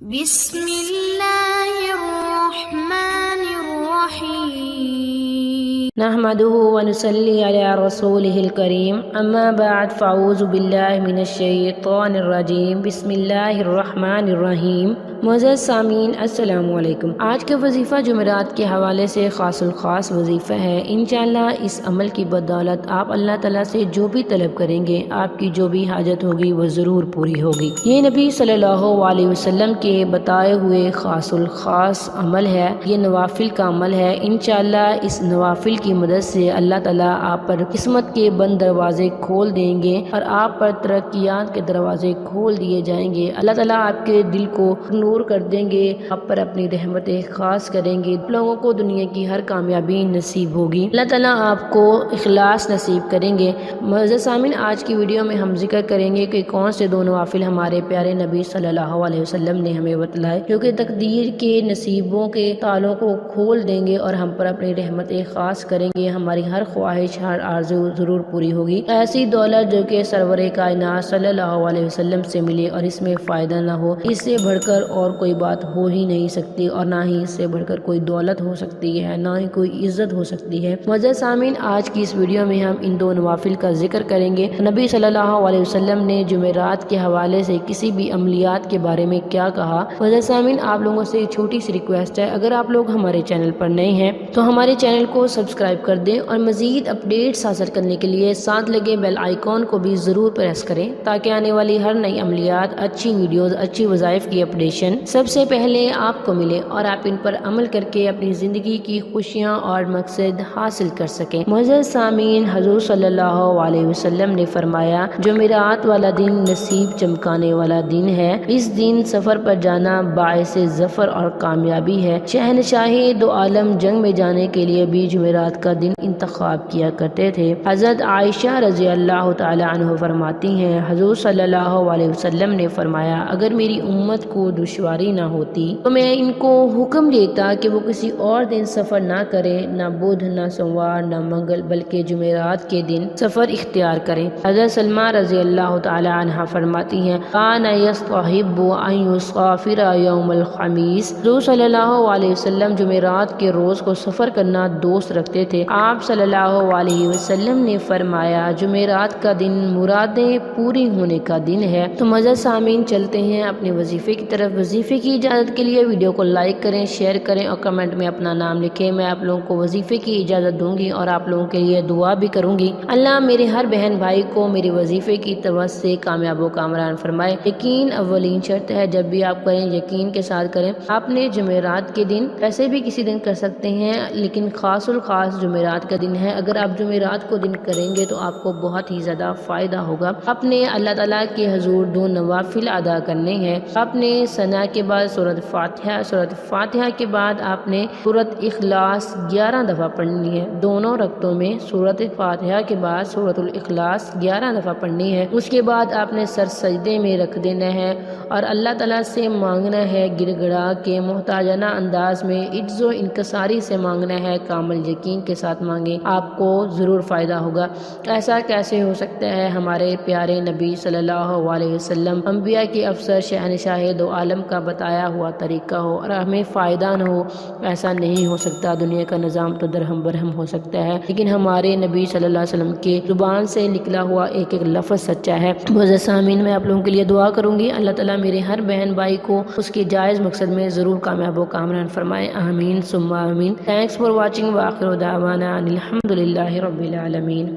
بسم اللہ الرحمن الرحیم نحمده ونصلي على رسوله الكريم اما بعد فاعوذ باللہ من الشیطان الرجیم بسم اللہ الرحمن الرحیم۔ معزز سامعین السلام علیکم۔ آج کا وظیفہ جمعرات کے حوالے سے خاص الخاص وظیفہ ہے۔ انشاءاللہ اس عمل کی بدولت آپ اللہ تعالیٰ سے جو بھی طلب کریں گے آپ کی جو بھی حاجت ہوگی وہ ضرور پوری ہوگی۔ یہ نبی صلی اللہ علیہ وسلم کے بتائے ہوئے خاص الخاص عمل ہے، یہ نوافل کا عمل ہے۔ انشاءاللہ اس نوافل کی مدد سے اللہ تعالیٰ آپ پر قسمت کے بند دروازے کھول دیں گے اور آپ پر ترقیات کے دروازے کھول دیے جائیں گے۔ اللہ تعالیٰ آپ کے دل کو نور کر دیں گے، آپ پر اپنی رحمتیں خاص کریں گے، لوگوں کو دنیا کی ہر کامیابی نصیب ہوگی۔ اللہ تعالیٰ آپ کو اخلاص نصیب کریں گے۔ معزز سامعین، آج کی ویڈیو میں ہم ذکر کریں گے کہ کون سے دو نوافل ہمارے پیارے نبی صلی اللہ علیہ وسلم نے ہمیں بتلائے جو کہ تقدیر کے نصیبوں کے تالوں کو کھول دیں گے اور ہم پر اپنی رحمتیں خاص کریں گے، ہماری ہر خواہش ہر آرزو ضرور پوری ہوگی۔ ایسی دولت جو کہ سرور کائنات صلی اللہ علیہ وسلم سے ملے اور اس میں فائدہ نہ ہو، اس سے بڑھ کر اور کوئی بات ہو ہی نہیں سکتی، اور نہ ہی اس سے بڑھ کر کوئی دولت ہو سکتی ہے، نہ ہی کوئی عزت ہو سکتی ہے۔ معزز سامعین، آج کی اس ویڈیو میں ہم ان دو نوافل کا ذکر کریں گے۔ نبی صلی اللہ علیہ وسلم نے جمعرات کے حوالے سے کسی بھی عملیات کے بارے میں کیا کہا۔ معزز سامعین، آپ لوگوں سے ایک چھوٹی سی ریکویسٹ ہے، اگر آپ لوگ ہمارے چینل پر نئے ہیں تو ہمارے چینل کو سبسکرائب کر دیں اور مزید اپڈیٹس حاصل کرنے کے لیے ساتھ لگے بیل آئیکن کو بھی ضرور پریس کریں تاکہ آنے والی ہر نئی عملیات، اچھی ویڈیوز، اچھی وظائف کی اپڈیشن سب سے پہلے آپ کو ملے اور آپ ان پر عمل کر کے اپنی زندگی کی خوشیاں اور مقصد حاصل کر سکیں۔ معزز سامعین، حضور صلی اللہ علیہ وسلم نے فرمایا، جمعرات والا دن نصیب چمکانے والا دن ہے۔ اس دن سفر پر جانا باعث ظفر اور کامیابی ہے۔ شہنشاہ دو عالم جنگ میں جانے کے لیے بھی جمعرات کا دن انتخاب کیا کرتے تھے۔ حضرت عائشہ رضی اللہ تعالی عنہ فرماتی ہیں، حضور صلی اللہ علیہ وسلم نے فرمایا، اگر میری امت کو دشواری نہ ہوتی تو میں ان کو حکم دیتا کہ وہ کسی اور دن سفر نہ کریں، نہ بدھ، نہ سوموار، نہ منگل، بلکہ جمعرات کے دن سفر اختیار کریں۔ حضرت سلمہ رضی اللہ تعالی عنہ فرماتی ہیں، کان یستحب ان یسافر یوم الخمیس، حضور صلی اللہ علیہ وسلم جمعرات کے روز کو سفر کرنا دوست رکھتے تھے۔ آپ صلی اللہ علیہ وسلم نے فرمایا، جمعرات کا دن مرادیں پوری ہونے کا دن ہے۔ تو معزز سامعین، چلتے ہیں اپنے وظیفے کی طرف۔ وظیفے کی اجازت کے لیے ویڈیو کو لائک کریں، شیئر کریں اور کمنٹ میں اپنا نام لکھیں۔ میں آپ لوگوں کو وظیفے کی اجازت دوں گی اور آپ لوگوں کے لیے دعا بھی کروں گی۔ اللہ میرے ہر بہن بھائی کو میرے وظیفے کی طرف سے کامیاب و کامران فرمائے۔ یقین اولین شرط ہے، جب بھی آپ کریں یقین کے ساتھ کریں۔ آپ نے جمعرات کے دن ویسے بھی کسی دن کر سکتے ہیں، لیکن خاص الخاص جمعرات کا دن ہے۔ اگر آپ جمعرات کو دن کریں گے تو آپ کو بہت ہی زیادہ فائدہ ہوگا۔ آپ نے اللہ تعالیٰ کے حضور دو نوافل ادا کرنے ہیں۔ آپ نے ثنا کے بعد سورۃ فاتحہ کے بعد آپ نے سورۃ اخلاص 11 دفعہ پڑھنی ہے۔ دونوں رکعتوں میں سورۃ فاتحہ کے بعد سورۃ الاخلاص 11 دفعہ پڑھنی ہے۔ اس کے بعد آپ نے سر سجدے میں رکھ دینا ہے اور اللہ تعالیٰ سے مانگنا ہے، گڑ گڑا کے محتاجانہ انداز میں عجز و انکساری سے مانگنا ہے، کامل یقین کے ساتھ مانگیں، آپ کو ضرور فائدہ ہوگا۔ ایسا کیسے ہو سکتا ہے؟ ہمارے پیارے نبی صلی اللہ علیہ وسلم انبیاء کے افسر، شہنشاہ دو عالم کا بتایا ہوا طریقہ ہو اور ہمیں فائدہ نہ ہو، ایسا نہیں ہو سکتا۔ دنیا کا نظام تو درہم برہم ہو سکتا ہے، لیکن ہمارے نبی صلی اللہ علیہ وسلم کے زبان سے نکلا ہوا ایک ایک لفظ سچا ہے۔ معزز سامعین، میں آپ لوگوں کے لیے دعا کروں گی، اللہ تعالیٰ میرے ہر بہن بھائی کو اس کے جائز مقصد میں ضرور کامیاب و کامران فرمائے، آمین ثم آمین۔ تھینکس فار واچنگ، وآخر دعوانا ان الحمد للہ رب العالمین۔